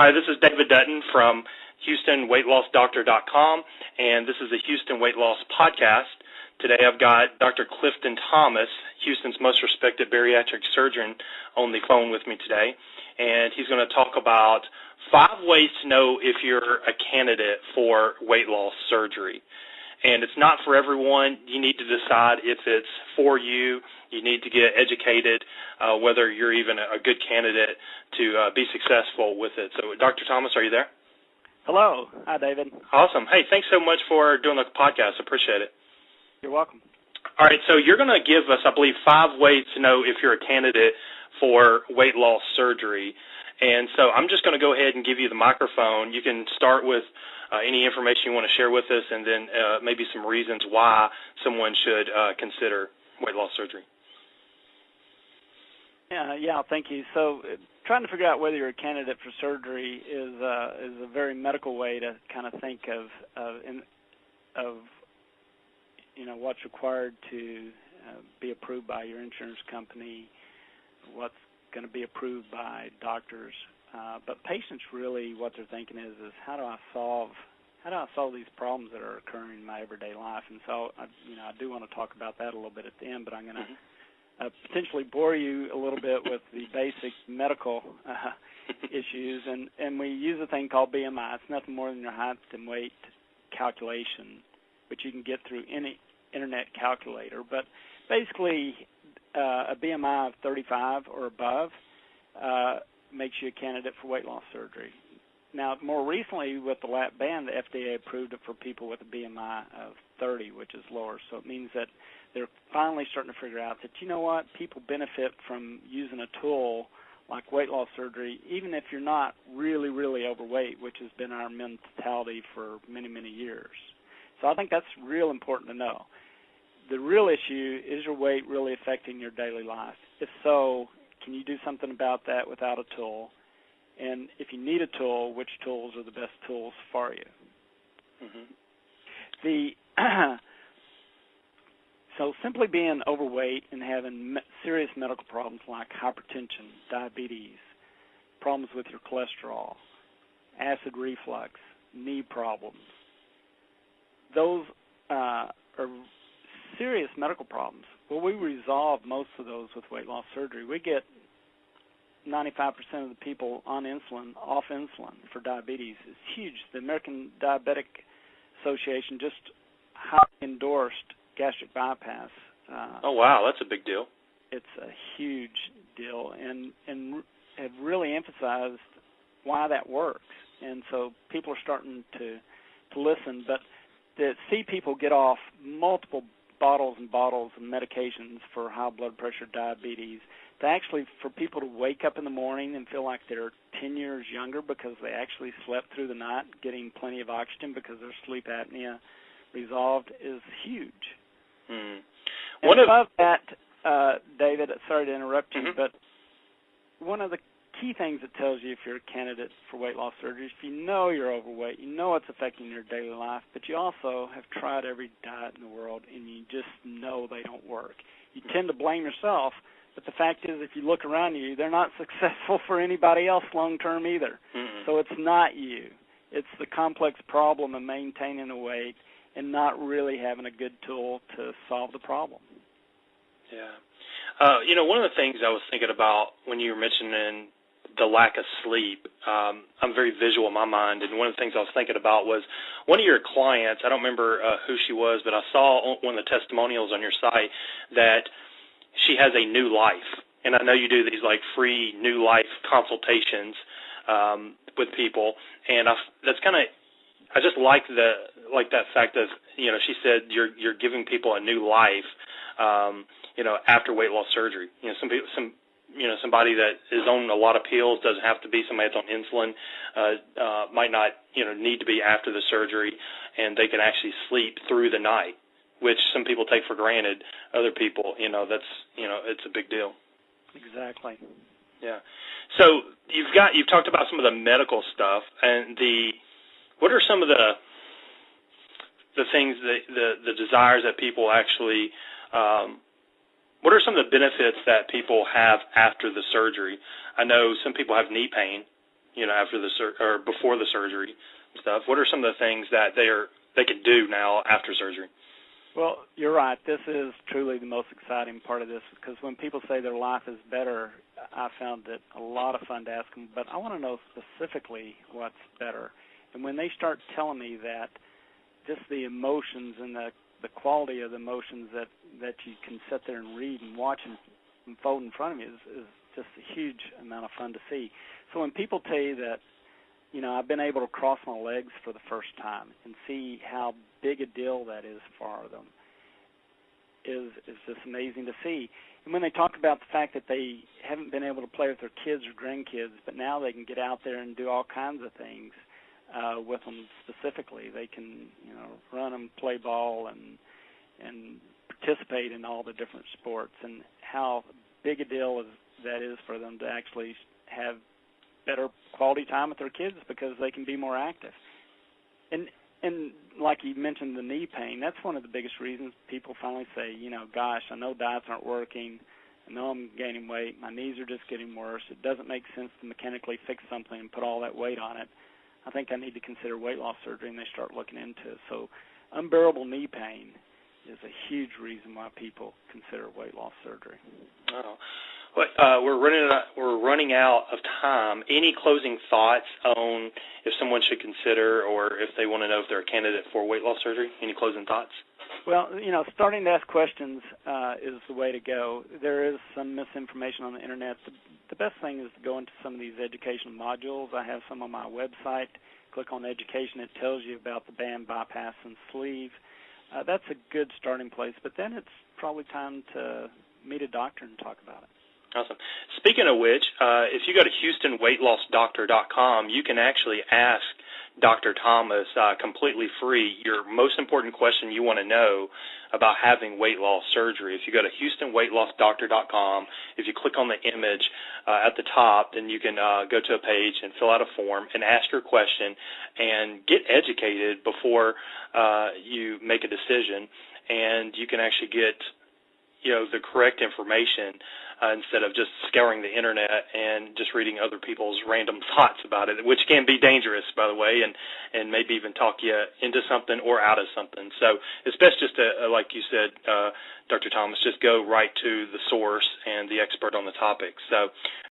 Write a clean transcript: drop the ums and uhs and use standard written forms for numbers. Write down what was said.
Hi, this is David Dutton from HoustonWeightLossDoctor.com, and this is the Houston Weight Loss Podcast. Today I've got Dr. Clifton Thomas, Houston's most respected bariatric surgeon, on the phone with me today, and he's going to talk about 5 ways to know if you're a candidate for weight loss surgery. And it's not for everyone. You need to decide if it's for you. You need to get educated whether you're even a good candidate to be successful with it. So, Dr. Thomas, are you there? Hello. Hi, David. Awesome. Hey, thanks so much for doing the podcast. Appreciate it. You're welcome. All right, so you're going to give us, I believe, 5 ways to know if you're a candidate for weight loss surgery. And so I'm just going to go ahead and give you the microphone. You can start with any information you want to share with us, and then maybe some reasons why someone should consider weight loss surgery. Yeah, thank you. So trying to figure out whether you're a candidate for surgery is a very medical way to kind of think of what's required to be approved by your insurance company, what's going to be approved by doctors. But patients really, what they're thinking is how do I solve these problems that are occurring in my everyday life? And so, I do want to talk about that a little bit at the end, but I'm going to potentially bore you a little bit with the basic medical issues. And we use a thing called BMI. It's nothing more than your height and weight calculation, which you can get through any internet calculator. But basically, a BMI of 35 or above makes you a candidate for weight loss surgery. Now, more recently, with the lap band, the FDA approved it for people with a BMI of 30, which is lower. So it means that they're finally starting to figure out that, people benefit from using a tool like weight loss surgery, even if you're not really, really overweight, which has been our mentality for many, many years. So I think that's real important to know. The real issue, is your weight really affecting your daily life? If so, can you do something about that without a tool? And if you need a tool, which tools are the best tools for you? Mm-hmm. So simply being overweight and having serious medical problems like hypertension, diabetes, problems with your cholesterol, acid reflux, knee problems, those are serious medical problems. Well, we resolve most of those with weight loss surgery. We get 95% of the people on insulin, off insulin for diabetes. It's huge. The American Diabetic Association just endorsed gastric bypass. Oh, wow, that's a big deal. It's a huge deal, and have really emphasized why that works. And so people are starting to listen, but to see people get off multiple bottles and bottles of medications for high blood pressure, diabetes, to actually for people to wake up in the morning and feel like they're 10 years younger because they actually slept through the night getting plenty of oxygen because their sleep apnea resolved is huge. And above that, David, sorry to interrupt you, but one of the key things that tells you if you're a candidate for weight loss surgery is if you know you're overweight, you know it's affecting your daily life, but you also have tried every diet in the world and you just know they don't work. You tend to blame yourself, but the fact is if you look around you, they're not successful for anybody else long-term either. So it's not you. It's the complex problem of maintaining the weight and not really having a good tool to solve the problem. Yeah. One of the things I was thinking about when you were mentioning the lack of sleep, I'm very visual in my mind, and one of the things I was thinking about was one of your clients, I don't remember who she was, but I saw one of the testimonials on your site that she has a new life. And I know you do these like free new life consultations with people, and that's kind of, I just like that fact of, she said you're giving people a new life, after weight loss surgery. Somebody that is on a lot of pills, doesn't have to be somebody that's on insulin, might not, need to be after the surgery, and they can actually sleep through the night, which some people take for granted. Other people, it's a big deal. Exactly. Yeah. So you've talked about some of the medical stuff, and what are some of the things the desires that people actually what are some of the benefits that people have after the surgery? I know some people have knee pain, after the or before the surgery and stuff? What are some of the things that they can do now after surgery? Well, you're right. This is truly the most exciting part of this, because when people say their life is better, I found it a lot of fun to ask them, but I want to know specifically what's better. And when they start telling me that, just the emotions and the quality of the emotions that you can sit there and read and watch and unfold in front of you is just a huge amount of fun to see. So when people tell you that, I've been able to cross my legs for the first time and see how big a deal that is for them is just amazing to see. And when they talk about the fact that they haven't been able to play with their kids or grandkids, but now they can get out there and do all kinds of things with them specifically. They can, run them, play ball, and participate in all the different sports, and how big a deal that is for them to actually have better quality time with their kids because they can be more active. And like you mentioned, the knee pain, that's one of the biggest reasons people finally say, gosh, I know diets aren't working. I know I'm gaining weight. My knees are just getting worse. It doesn't make sense to mechanically fix something and put all that weight on it. I think I need to consider weight loss surgery, and they start looking into it. So unbearable knee pain is a huge reason why people consider weight loss surgery. Oh. Well, we're running out of time. Any closing thoughts on if someone should consider, or if they want to know if they're a candidate for weight loss surgery? Any closing thoughts? Well, starting to ask questions is the way to go. There is some misinformation on the internet. The best thing is to go into some of these educational modules. I have some on my website. Click on education. It tells you about the band, bypass, and sleeve. That's a good starting place, but then it's probably time to meet a doctor and talk about it. Awesome. Speaking of which, if you go to HoustonWeightLossDoctor.com, you can actually ask Dr. Thomas completely free your most important question you want to know about having weight loss surgery. If you go to HoustonWeightLossDoctor.com, if you click on the image at the top, then you can go to a page and fill out a form and ask your question and get educated before you make a decision, and you can actually get the correct information instead of just scouring the internet and just reading other people's random thoughts about it, which can be dangerous, by the way, and maybe even talk you into something or out of something. So it's best just to, like you said, Dr. Thomas, just go right to the source and the expert on the topic. So